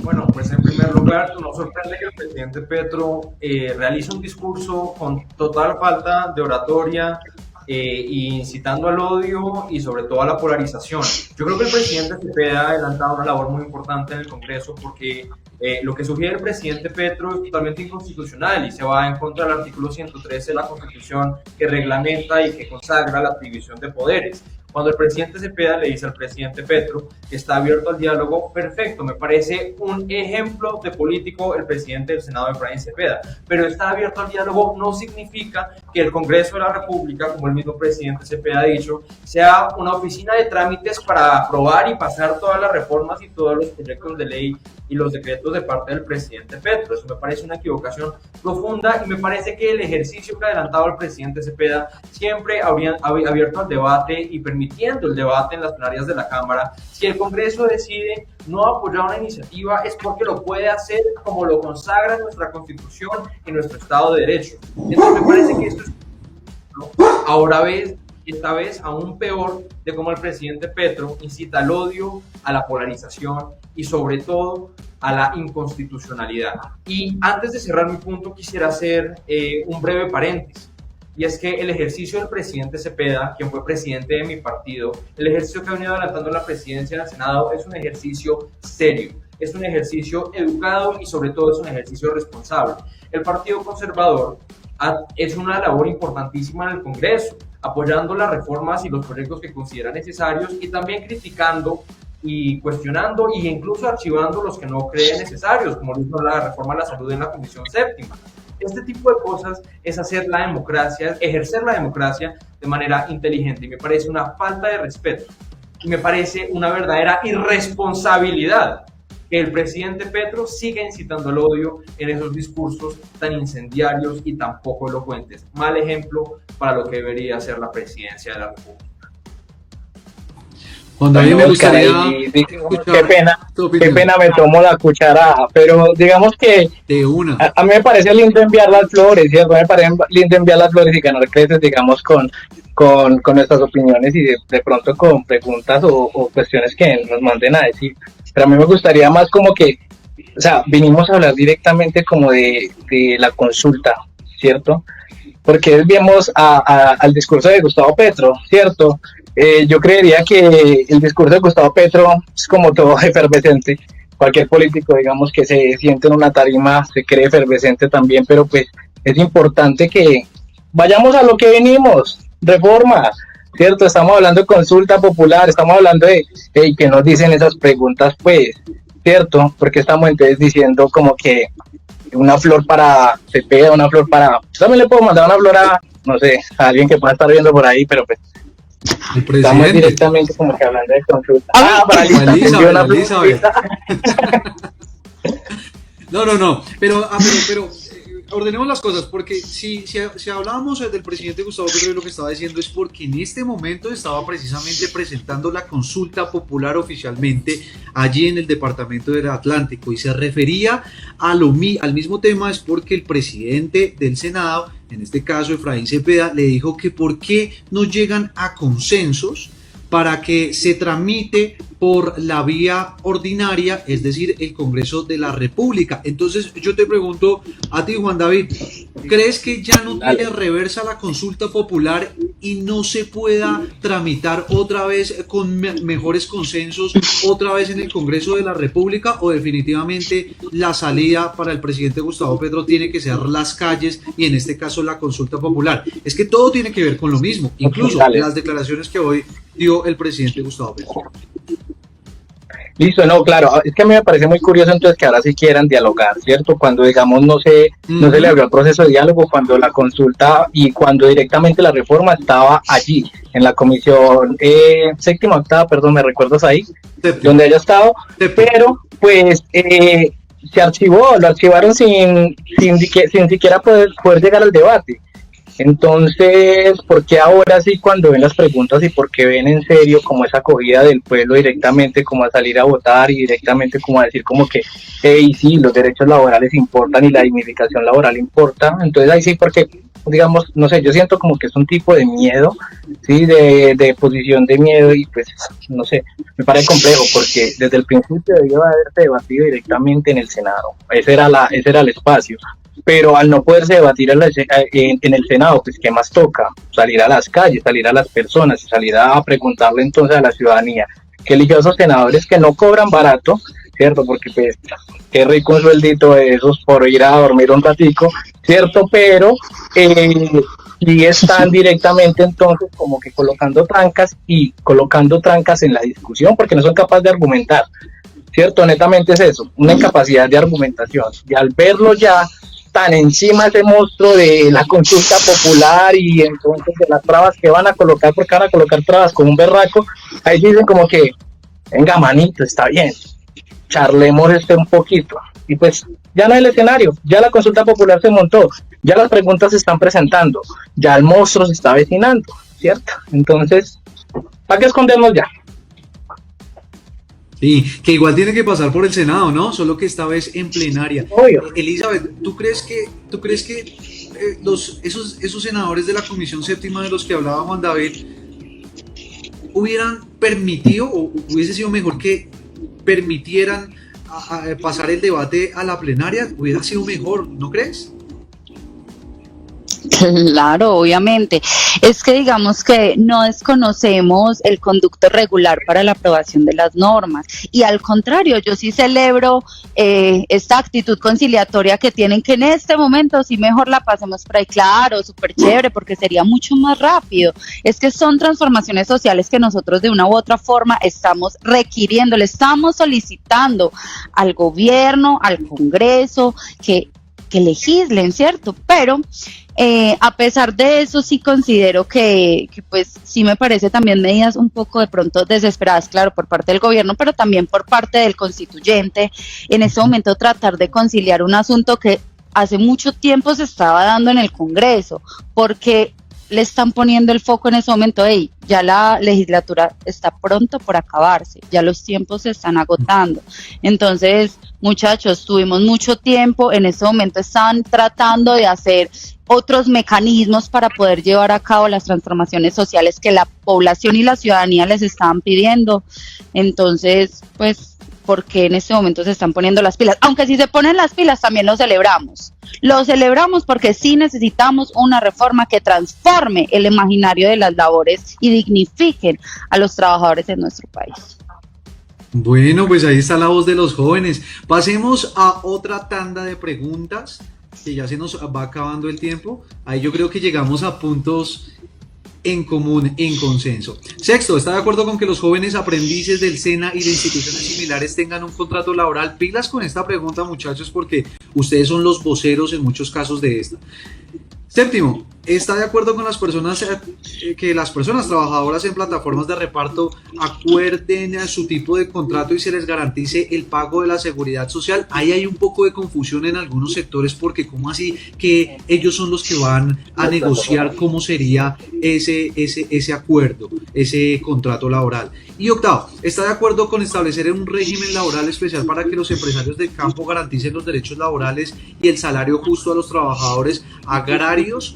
Bueno, pues en primer lugar, nos sorprende que el presidente Petro realice un discurso con total falta de oratoria, incitando al odio y sobre todo a la polarización. Yo creo que el presidente Cepeda ha adelantado una labor muy importante en el Congreso porque lo que sugiere el presidente Petro es totalmente inconstitucional y se va en contra del artículo 113 de la Constitución que reglamenta y que consagra la división de poderes. Cuando el presidente Cepeda le dice al presidente Petro que está abierto al diálogo, perfecto, me parece un ejemplo de político el presidente del Senado, Efraín Cepeda, pero estar abierto al diálogo no significa que el Congreso de la República, como el mismo presidente Cepeda ha dicho, sea una oficina de trámites para aprobar y pasar todas las reformas y todos los proyectos de ley y los decretos de parte del presidente Petro. Eso me parece una equivocación profunda y me parece que el ejercicio que ha adelantado el presidente Cepeda siempre habría abierto al debate y permitiendo el debate en las plenarias de la Cámara. Si el Congreso decide no apoyar una iniciativa es porque lo puede hacer como lo consagra nuestra Constitución y nuestro Estado de Derecho. Entonces me parece que esto es esta vez aún peor de cómo el presidente Petro incita al odio, a la polarización y sobre todo a la inconstitucionalidad. Y antes de cerrar mi punto quisiera hacer un breve paréntesis. Y es que el ejercicio del presidente Cepeda, quien fue presidente de mi partido, el ejercicio que ha venido adelantando la presidencia del Senado es un ejercicio serio, es un ejercicio educado y sobre todo es un ejercicio responsable. El Partido Conservador es una labor importantísima en el Congreso, apoyando las reformas y los proyectos que considera necesarios y también criticando y cuestionando e incluso archivando los que no creen necesarios, como lo hizo la reforma a la salud en la Comisión Séptima. Este tipo de cosas es hacer la democracia, ejercer la democracia de manera inteligente y me parece una falta de respeto y me parece una verdadera irresponsabilidad que el presidente Petro siga incitando al odio en esos discursos tan incendiarios y tan poco elocuentes. Mal ejemplo para lo que debería ser la presidencia de la República. Juan David, me gustaría qué pena me tomo la cucharada, pero digamos que de una. A mí me parece lindo enviar las flores, ¿cierto? Me parece lindo enviar las flores y ganar créditos, digamos, con nuestras opiniones y de pronto con preguntas o cuestiones que nos manden a decir. Pero a mí me gustaría más como que, o sea, vinimos a hablar directamente como de la consulta, ¿cierto? Porque desviamos al discurso de Gustavo Petro, ¿cierto? Yo creería que el discurso de Gustavo Petro es como todo efervescente. Cualquier político, digamos, que se siente en una tarima se cree efervescente también, pero pues es importante que vayamos a lo que venimos, reforma, ¿cierto? Estamos hablando de consulta popular, estamos hablando de que nos dicen esas preguntas, pues, ¿cierto? Porque estamos entonces diciendo como que una flor para Cepeda, una flor para... Yo también le puedo mandar una flor a, no sé, a alguien que pueda estar viendo por ahí, pero pues estamos directamente como que hablando de consulta. Para Elizabeth. No, pero ordenemos las cosas, porque si hablábamos del presidente Gustavo Petro, lo que estaba diciendo es porque en este momento estaba precisamente presentando la consulta popular oficialmente allí en el departamento del Atlántico y se refería al mismo tema, es porque el presidente del Senado, en este caso Efraín Cepeda, le dijo que por qué no llegan a consensos para que se tramite por la vía ordinaria, es decir, el Congreso de la República. Entonces yo te pregunto a ti, Juan David, ¿crees que ya no tiene reversa la consulta popular y no se pueda tramitar otra vez con mejores consensos, otra vez en el Congreso de la República, o definitivamente la salida para el presidente Gustavo Petro tiene que ser las calles y en este caso la consulta popular? Es que todo tiene que ver con lo mismo, incluso las declaraciones que hoy dio el presidente Gustavo Petro. Listo, no, claro, es que a mí me parece muy curioso entonces que ahora sí quieran dialogar, ¿cierto? Cuando digamos no se le abrió el proceso de diálogo, cuando la consulta y cuando directamente la reforma estaba allí, en la comisión séptima, octava, perdón, me recuerdas ahí, donde haya estado, pero pues se archivó, lo archivaron sin siquiera poder llegar al debate. Entonces, ¿por qué ahora sí cuando ven las preguntas y por qué ven en serio como esa acogida del pueblo directamente como a salir a votar y directamente como a decir como que, hey, sí, los derechos laborales importan y la dignificación laboral importa? Entonces ahí sí, porque, digamos, no sé, yo siento como que es un tipo de miedo, sí, de posición de miedo y pues, no sé, me parece complejo porque desde el principio debió haberse debatido directamente en el Senado, ese era el espacio. Pero al no poderse debatir en el Senado, pues ¿qué más toca? Salir a las calles, salir a las personas, salir a preguntarle entonces a la ciudadanía que eligió a esos senadores que no cobran barato, ¿cierto? Porque pues qué rico un sueldito de esos por ir a dormir un ratico, ¿cierto? Pero sí están directamente entonces como que colocando trancas en la discusión porque no son capaces de argumentar, ¿cierto? Netamente es eso, una incapacidad de argumentación. Y al verlo ya tan encima ese monstruo de la consulta popular y entonces de las trabas que van a colocar, porque van a colocar trabas con un berraco, ahí dicen como que, venga manito, está bien, charlemos un poquito. Y pues ya no hay el escenario, ya la consulta popular se montó, ya las preguntas se están presentando, ya el monstruo se está avecinando, ¿cierto? Entonces, ¿para qué escondernos ya? Sí, que igual tiene que pasar por el Senado, ¿no? Solo que esta vez en plenaria. Obvio. Elizabeth, ¿tú crees que esos senadores de la Comisión Séptima de los que hablaba Juan David hubieran permitido o hubiese sido mejor que permitieran pasar el debate a la plenaria? Hubiera sido mejor, ¿no crees? Claro, obviamente. Es que digamos que no desconocemos el conducto regular para la aprobación de las normas y al contrario, yo sí celebro esta actitud conciliatoria que tienen, que en este momento sí mejor la pasemos por ahí, claro, súper chévere, porque sería mucho más rápido. Es que son transformaciones sociales que nosotros de una u otra forma estamos requiriendo, le estamos solicitando al gobierno, al Congreso, que legislen, ¿cierto? Pero a pesar de eso sí considero que pues sí me parece también medidas un poco de pronto desesperadas, claro, por parte del gobierno, pero también por parte del constituyente, en este momento tratar de conciliar un asunto que hace mucho tiempo se estaba dando en el Congreso, porque le están poniendo el foco en ese momento, hey, ya la legislatura está pronto por acabarse, ya los tiempos se están agotando. Entonces, muchachos, tuvimos mucho tiempo, en ese momento están tratando de hacer otros mecanismos para poder llevar a cabo las transformaciones sociales que la población y la ciudadanía les estaban pidiendo. Entonces, pues, ¿por qué en este momento se están poniendo las pilas? Aunque si se ponen las pilas también lo celebramos. Lo celebramos porque sí necesitamos una reforma que transforme el imaginario de las labores y dignifiquen a los trabajadores en nuestro país. Bueno, pues ahí está la voz de los jóvenes. Pasemos a otra tanda de preguntas, que ya se nos va acabando el tiempo. Ahí yo creo que llegamos a puntos en común, en consenso. Sexto, ¿está de acuerdo con que los jóvenes aprendices del SENA y de instituciones similares tengan un contrato laboral? Pilas con esta pregunta, muchachos, porque ustedes son los voceros en muchos casos de esta. Séptimo, ¿está de acuerdo con las personas que las personas trabajadoras en plataformas de reparto acuerden su tipo de contrato y se les garantice el pago de la seguridad social? Ahí hay un poco de confusión en algunos sectores, porque ¿cómo así que ellos son los que van a negociar cómo sería ese acuerdo, ese contrato laboral? Y octavo, ¿está de acuerdo con establecer un régimen laboral especial para que los empresarios del campo garanticen los derechos laborales y el salario justo a los trabajadores agrarios?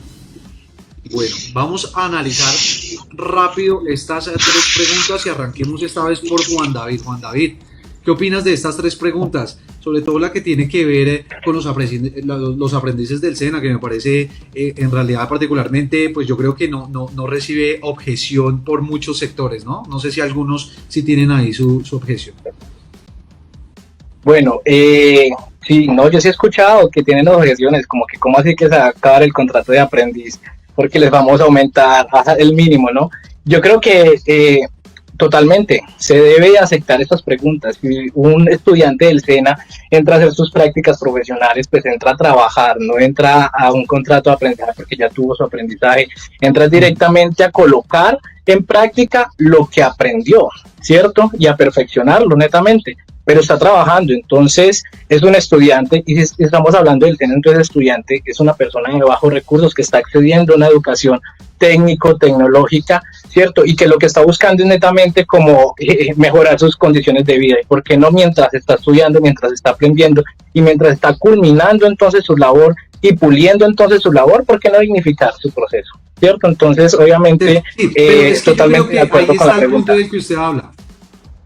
Bueno, vamos a analizar rápido estas tres preguntas y arranquemos esta vez por Juan David. Juan David, ¿qué opinas de estas tres preguntas? Sobre todo la que tiene que ver con los aprendices del SENA, que me parece en realidad particularmente, pues yo creo que no recibe objeción por muchos sectores, ¿no? No sé si algunos sí tienen ahí su objeción. Bueno, sí, no, yo sí he escuchado que tienen objeciones, como que cómo así que se va a acabar el contrato de aprendiz, porque les vamos a aumentar el mínimo, ¿no? Yo creo que totalmente se debe aceptar estas preguntas. Si un estudiante del SENA entra a hacer sus prácticas profesionales, pues entra a trabajar, no entra a un contrato de aprendizaje porque ya tuvo su aprendizaje, entra directamente a colocar en práctica lo que aprendió, ¿cierto? Y a perfeccionarlo netamente, pero está trabajando, entonces es un estudiante, y si estamos hablando del SENA, entonces estudiante es una persona de bajos recursos que está accediendo a una educación técnico-tecnológica, ¿cierto? Y que lo que está buscando es netamente como mejorar sus condiciones de vida. ¿Y por qué no mientras está estudiando, mientras está aprendiendo y mientras está culminando entonces su labor y puliendo entonces su labor, por qué no dignificar su proceso? ¿Cierto? Entonces, obviamente, Sí, pero es que totalmente de yo creo que acuerdo ahí con la está el punto pregunta. del que usted habla.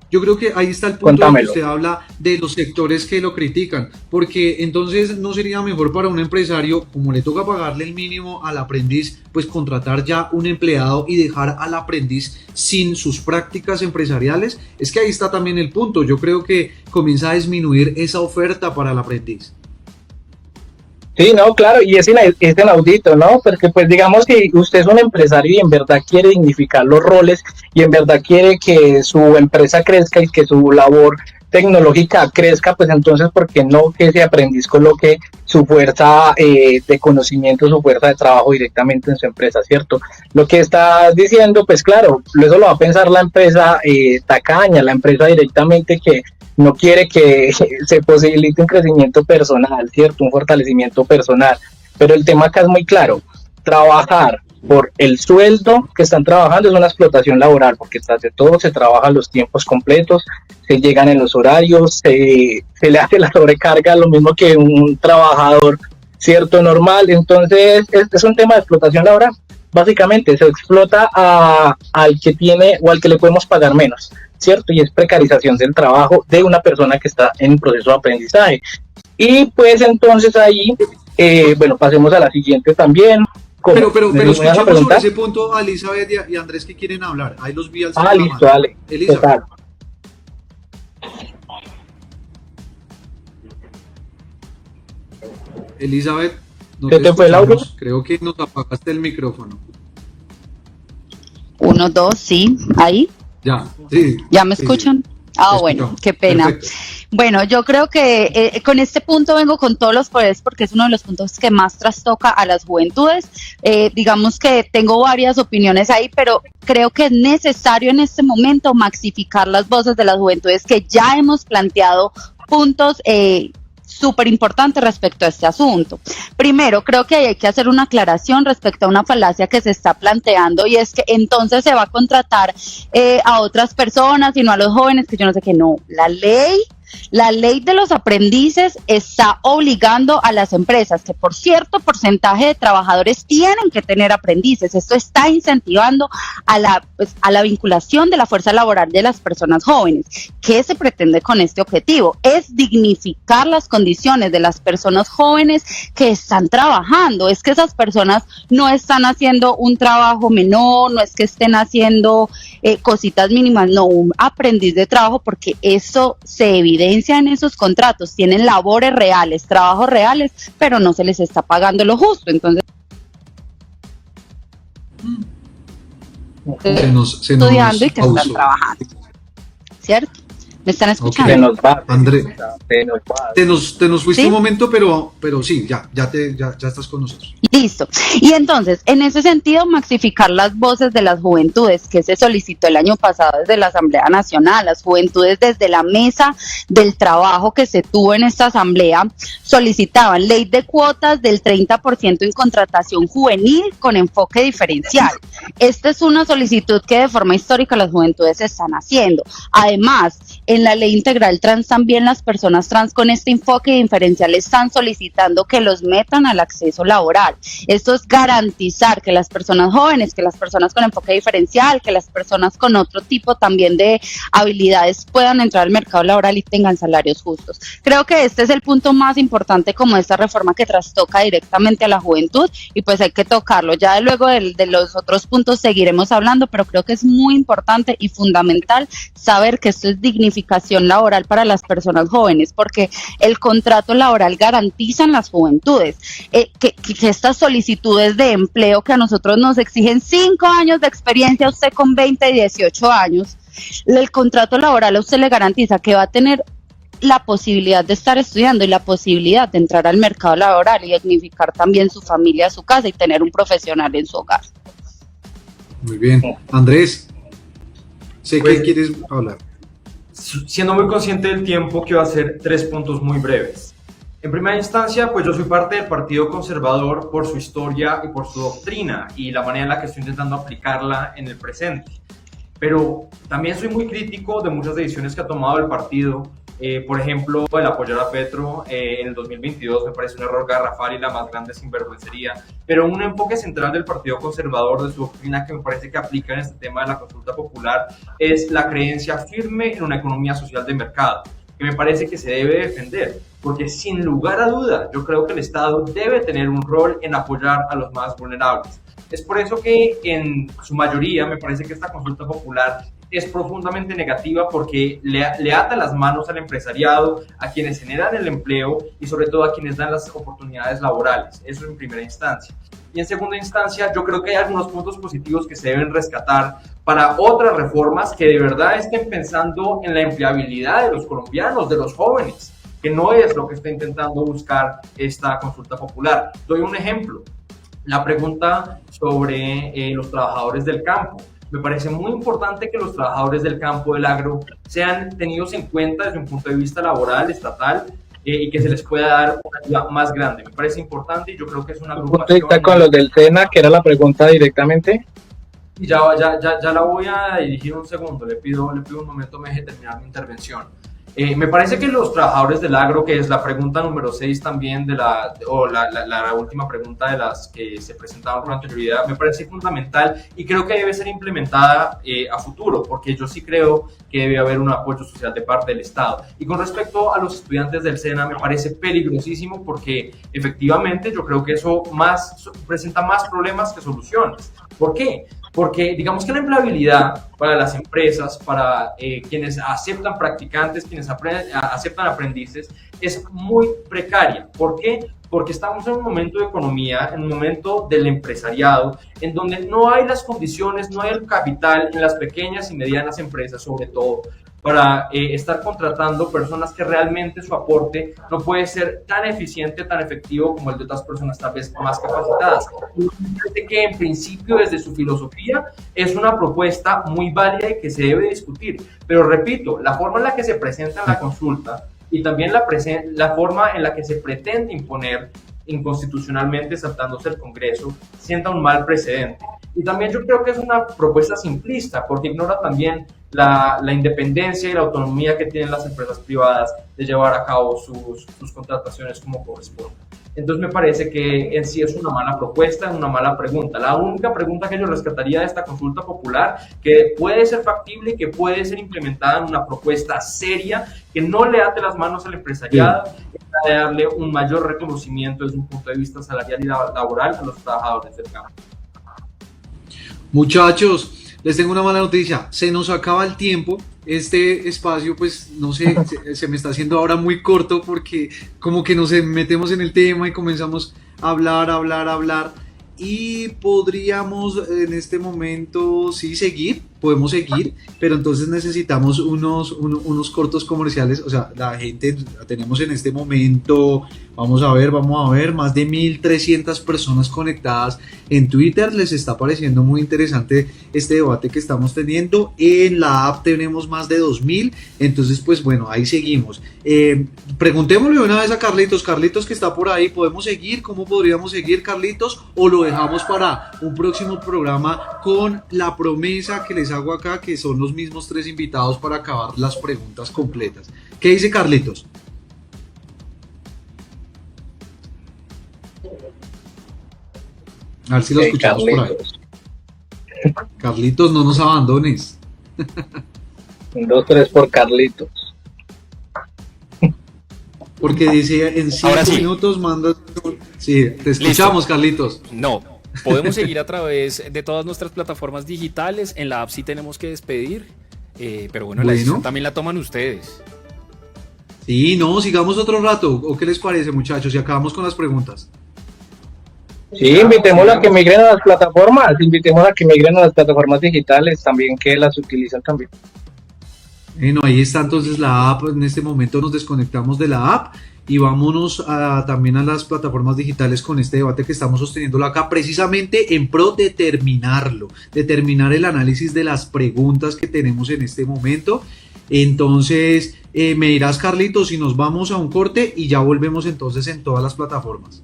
Yo creo que ahí está el punto Contámelo. en que usted habla de los sectores que lo critican, porque entonces no sería mejor para un empresario, como le toca pagarle el mínimo al aprendiz, pues contratar ya un empleado y dejar al aprendiz sin sus prácticas empresariales. Es que ahí está también el punto. Yo creo que comienza a disminuir esa oferta para el aprendiz. Sí, no, claro, y es inaudito, ¿no? Porque pues digamos que usted es un empresario y en verdad quiere dignificar los roles y en verdad quiere que su empresa crezca y que su labor tecnológica crezca, pues entonces, ¿por qué no que ese aprendiz coloque su fuerza de conocimiento, su fuerza de trabajo directamente en su empresa, ¿cierto? Lo que está diciendo, pues claro, eso lo va a pensar la empresa tacaña, la empresa directamente que no quiere que se posibilite un crecimiento personal, ¿cierto? Un fortalecimiento personal. Pero el tema acá es muy claro. Trabajar por el sueldo que están trabajando es una explotación laboral, porque tras de todo se trabaja los tiempos completos, se llegan en los horarios, se le hace la sobrecarga, lo mismo que un trabajador, ¿cierto? Normal. Entonces, es un tema de explotación laboral. Básicamente, se explota al que tiene o al que le podemos pagar menos, ¿cierto? Y es precarización del trabajo de una persona que está en un proceso de aprendizaje. Y pues entonces ahí, bueno, pasemos a la siguiente también. Pero ¿Me vas a escuchemos sobre preguntar? ese punto a Elizabeth y a Andrés que quieren hablar. Ahí los vi al Ah, la listo, mano. dale. Elizabeth. Total. Elizabeth, no ¿Se te fue el audio? escuchamos. Creo que nos apagaste el micrófono. 1, 2, sí, ahí. Ya, sí. ¿Ya me Sí, escuchan? sí. Ah, Te bueno, escuchamos. qué pena. Perfecto. Bueno, yo creo que con este punto vengo con todos los poderes porque es uno de los puntos que más trastoca a las juventudes. Digamos que tengo varias opiniones ahí, pero creo que es necesario en este momento maxificar las voces de las juventudes que ya hemos planteado puntos súper importante respecto a este asunto. Primero, creo que hay que hacer una aclaración respecto a una falacia que se está planteando y es que entonces se va a contratar a otras personas y no a los jóvenes, que yo no sé qué, no. La ley de los aprendices está obligando a las empresas que por cierto porcentaje de trabajadores tienen que tener aprendices. Esto está incentivando a la vinculación de la fuerza laboral de las personas jóvenes. ¿Qué se pretende con este objetivo? Es dignificar las condiciones de las personas jóvenes que están trabajando. Es que esas personas no están haciendo un trabajo menor, no es que estén haciendo cositas mínimas, no, un aprendiz de trabajo, porque eso se evidencia en esos contratos. Tienen labores reales, trabajos reales, pero no se les está pagando lo justo. Entonces, Se estudiando y que pausó. están trabajando, ¿cierto? ¿Me están escuchando? Se nos va. André. Se nos va. Te nos fuiste ¿Sí? un momento, pero sí, ya estás con nosotros. Listo. Y entonces, en ese sentido, maxificar las voces de las juventudes, que se solicitó el año pasado desde la Asamblea Nacional, las juventudes desde la mesa del trabajo que se tuvo en esta asamblea, solicitaban ley de cuotas del 30% en contratación juvenil con enfoque diferencial. Esta es una solicitud que de forma histórica las juventudes están haciendo. Además, en la ley integral trans también las personas trans con este enfoque diferencial están solicitando que los metan al acceso laboral. Esto es garantizar que las personas jóvenes, que las personas con enfoque diferencial, que las personas con otro tipo también de habilidades puedan entrar al mercado laboral y tengan salarios justos. Creo que este es el punto más importante como esta reforma que trastoca directamente a la juventud y pues hay que tocarlo. Ya luego de los otros puntos seguiremos hablando, pero creo que es muy importante y fundamental saber que esto es dignificar dignificación laboral para las personas jóvenes, porque el contrato laboral garantiza en las juventudes que estas solicitudes de empleo que a nosotros nos exigen 5 años de experiencia, usted con 20 y 18 años, el contrato laboral a usted le garantiza que va a tener la posibilidad de estar estudiando y la posibilidad de entrar al mercado laboral y dignificar también su familia, su casa y tener un profesional en su hogar. Muy bien. Andrés, sé Pues, que quieres hablar. Siendo muy consciente del tiempo, quiero hacer 3 puntos muy breves. En primera instancia, pues yo soy parte del Partido Conservador por su historia y por su doctrina y la manera en la que estoy intentando aplicarla en el presente. Pero también soy muy crítico de muchas decisiones que ha tomado el partido. Por ejemplo, el apoyar a Petro en el 2022 me parece un error garrafal y la más grande sinvergüencería. Pero un enfoque central del Partido Conservador, de su doctrina, que me parece que aplica en este tema de la consulta popular, es la creencia firme en una economía social de mercado, que me parece que se debe defender, porque sin lugar a duda yo creo que el Estado debe tener un rol en apoyar a los más vulnerables. Es por eso que en su mayoría me parece que esta consulta popular es profundamente negativa, porque le ata las manos al empresariado, a quienes generan el empleo y sobre todo a quienes dan las oportunidades laborales. Eso en primera instancia. Y en segunda instancia, yo creo que hay algunos puntos positivos que se deben rescatar para otras reformas que de verdad estén pensando en la empleabilidad de los colombianos, de los jóvenes, que no es lo que está intentando buscar esta consulta popular. Doy un ejemplo. La pregunta sobre los trabajadores del campo. Me parece muy importante que los trabajadores del campo, del agro, sean tenidos en cuenta desde un punto de vista laboral, estatal, y que se les pueda dar una ayuda más grande. Me parece importante y yo creo que es una agrupación. ¿Punto con los del SENA, que era la pregunta directamente? Y ya la voy a dirigir un segundo, le pido un momento, me deje terminar mi intervención. Me parece que los trabajadores del agro, que es la pregunta número 6 también la última pregunta de las que se presentaron con anterioridad, me parece fundamental y creo que debe ser implementada a futuro, porque yo sí creo que debe haber un apoyo social de parte del Estado. Y con respecto a los estudiantes del SENA, me parece peligrosísimo, porque efectivamente yo creo que eso presenta más problemas que soluciones. ¿Por qué? Porque digamos que la empleabilidad para las empresas, para quienes aceptan practicantes, quienes aceptan aprendices, es muy precaria. ¿Por qué? Porque estamos en un momento de economía, en un momento del empresariado, en donde no hay las condiciones, no hay el capital en las pequeñas y medianas empresas, sobre todo, para estar contratando personas que realmente su aporte no puede ser tan eficiente, tan efectivo como el de otras personas tal vez más capacitadas. Y parece que en principio, desde su filosofía, es una propuesta muy válida y que se debe discutir. Pero repito, la forma en la que se presenta en la consulta y también la forma en la que se pretende imponer inconstitucionalmente saltándose el Congreso sienta un mal precedente. Y también yo creo que es una propuesta simplista, porque ignora también la independencia y la autonomía que tienen las empresas privadas de llevar a cabo sus contrataciones como corresponde. Entonces me parece que en sí es una mala propuesta, una mala pregunta. La única pregunta que yo rescataría de esta consulta popular, que puede ser factible y que puede ser implementada en una propuesta seria, que no le ate las manos al empresariado, es la de darle un mayor reconocimiento desde un punto de vista salarial y laboral a los trabajadores del campo. Muchachos, les tengo una mala noticia, se nos acaba el tiempo. Este espacio, pues, no sé, se me está haciendo ahora muy corto, porque como que nos metemos en el tema y comenzamos a hablar, y podríamos en este momento sí podemos seguir, pero entonces necesitamos unos cortos comerciales. O sea, la gente, la tenemos en este momento, vamos a ver, más de 1.300 personas conectadas en Twitter. Les está pareciendo muy interesante este debate que estamos teniendo. En la app tenemos más de 2.000, entonces pues bueno, ahí seguimos. Preguntémosle una vez a Carlitos, que está por ahí, ¿podemos seguir? ¿Cómo podríamos seguir, Carlitos? ¿O lo dejamos para un próximo programa con la promesa que les hago acá, que son los mismos 3 invitados para acabar las preguntas completas? ¿Qué dice Carlitos? A ver si lo escuchamos por ahí. Carlitos, no nos abandones. 2-3 por Carlitos. Porque dice en 5 minutos manda. Sí, te escuchamos. Listo. Carlitos. No, podemos seguir a través de todas nuestras plataformas digitales. En la app sí tenemos que despedir. Pero bueno, la decisión también la toman ustedes. Sí, no, sigamos otro rato. ¿O qué les parece, muchachos? Y acabamos con las preguntas. Sí, invitemos a que migren a las plataformas, digitales también, que las utilizan también. Bueno, ahí está entonces la app. En este momento nos desconectamos de la app y vámonos también a las plataformas digitales con este debate que estamos sosteniendo acá, precisamente en pro de determinar el análisis de las preguntas que tenemos en este momento. Entonces, me dirás, Carlitos, si nos vamos a un corte y ya volvemos entonces en todas las plataformas.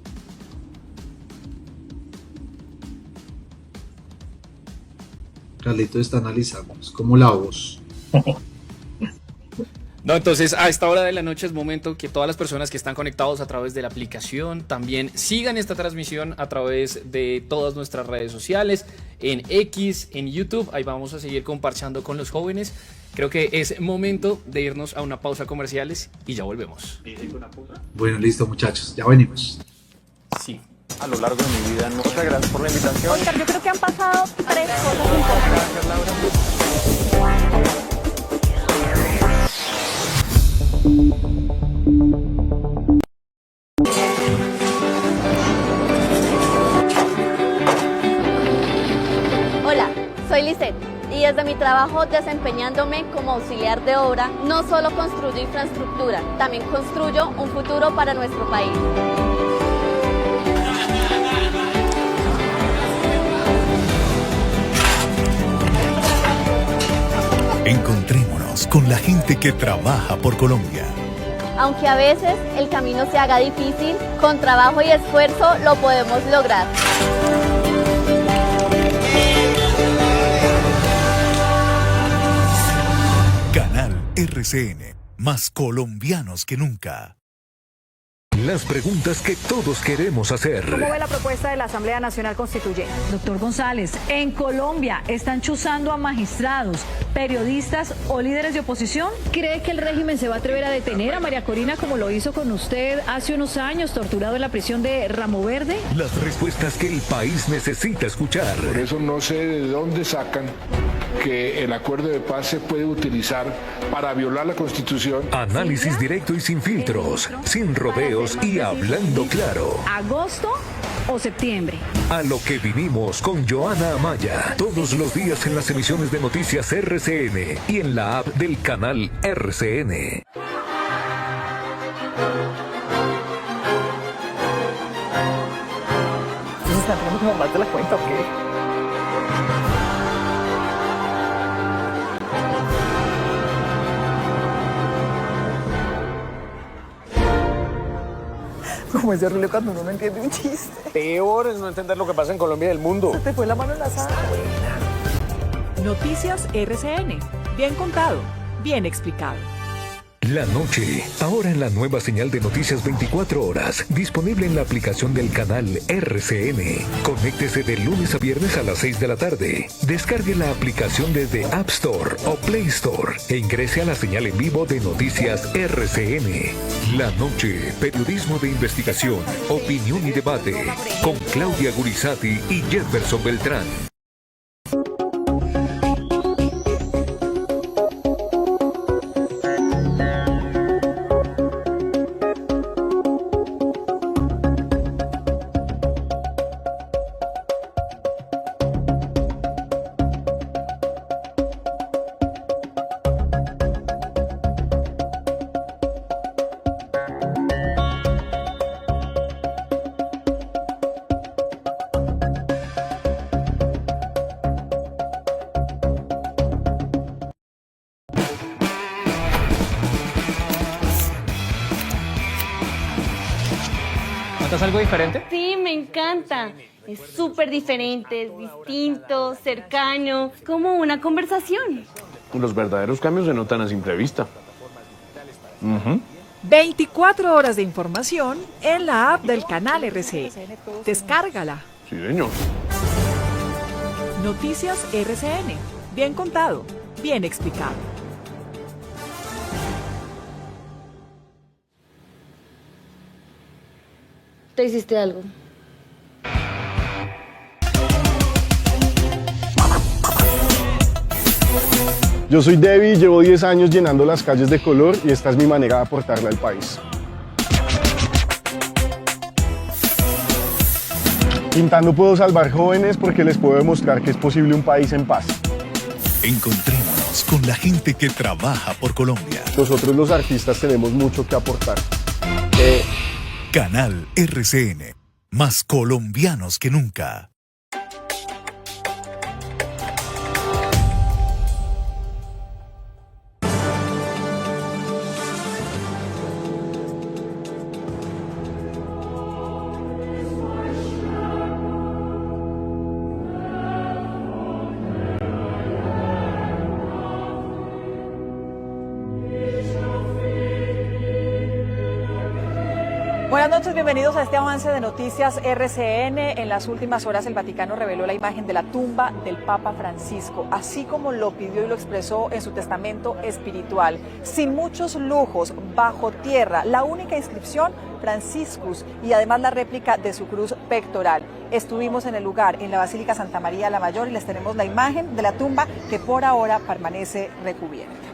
Carlitos está analizando, es como la voz. No, entonces a esta hora de la noche es momento que todas las personas que están conectados a través de la aplicación también sigan esta transmisión a través de todas nuestras redes sociales, en X, en YouTube. Ahí vamos a seguir compartiendo con los jóvenes. Creo que es momento de irnos a una pausa comerciales y ya volvemos. Bueno, listo, muchachos, ya venimos. Sí. A lo largo de mi vida. Muchas gracias por la invitación. Oscar, yo creo que han pasado 3 cosas importantes. Hola, soy Lisette y desde mi trabajo desempeñándome como auxiliar de obra, no solo construyo infraestructura, también construyo un futuro para nuestro país. Encontrémonos con la gente que trabaja por Colombia. Aunque a veces el camino se haga difícil, con trabajo y esfuerzo lo podemos lograr. Canal RCN, más colombianos que nunca. Las preguntas que todos queremos hacer. ¿Cómo ve la propuesta de la Asamblea Nacional Constituyente? Doctor González, en Colombia están chuzando a magistrados, periodistas o líderes de oposición. ¿Cree que el régimen se va a atrever a detener a María Corina como lo hizo con usted hace unos años, torturado en la prisión de Ramo Verde? Las respuestas que el país necesita escuchar. Por eso no sé de dónde sacan que el acuerdo de paz se puede utilizar para violar la Constitución. Análisis directo y sin filtros, sin rodeos y hablando claro. ¿Agosto o septiembre? A lo que vinimos con Joana Amaya. Todos los días en las emisiones de Noticias RCN y en la app del canal RCN. ¿Ustedes están viendo como más de la cuenta o qué? Como ese horrible cuando uno no entiende un chiste. Peor es no entender lo que pasa en Colombia y el mundo. Se te fue la mano en la sala. Noticias RCN. Bien contado, bien explicado. La noche, ahora en la nueva señal de Noticias 24 horas, disponible en la aplicación del canal RCN. Conéctese de lunes a viernes a las 6 de la tarde. Descargue la aplicación desde App Store o Play Store e ingrese a la señal en vivo de Noticias RCN. La noche, periodismo de investigación, opinión y debate, con Claudia Gurizati y Jefferson Beltrán. ¿Notas algo diferente? Sí, me encanta. Es súper diferente, es distinto, cercano, como una conversación. Los verdaderos cambios se notan a simple vista. 24 horas de información en la app del canal RCN. Descárgala. Sí, señor. Noticias RCN. Bien contado, bien explicado. ¿Te hiciste algo? Yo soy Debbie, llevo 10 años llenando las calles de color y esta es mi manera de aportarle al país. Pintando puedo salvar jóvenes porque les puedo demostrar que es posible un país en paz. Encontrémonos con la gente que trabaja por Colombia. Nosotros los artistas tenemos mucho que aportar. Canal RCN, más colombianos que nunca. Buenas noches, bienvenidos a este avance de Noticias RCN. En las últimas horas el Vaticano reveló la imagen de la tumba del Papa Francisco, así como lo pidió y lo expresó en su testamento espiritual. Sin muchos lujos, bajo tierra, la única inscripción, Franciscus, y además la réplica de su cruz pectoral. Estuvimos en el lugar, en la Basílica Santa María la Mayor, y les tenemos la imagen de la tumba que por ahora permanece recubierta.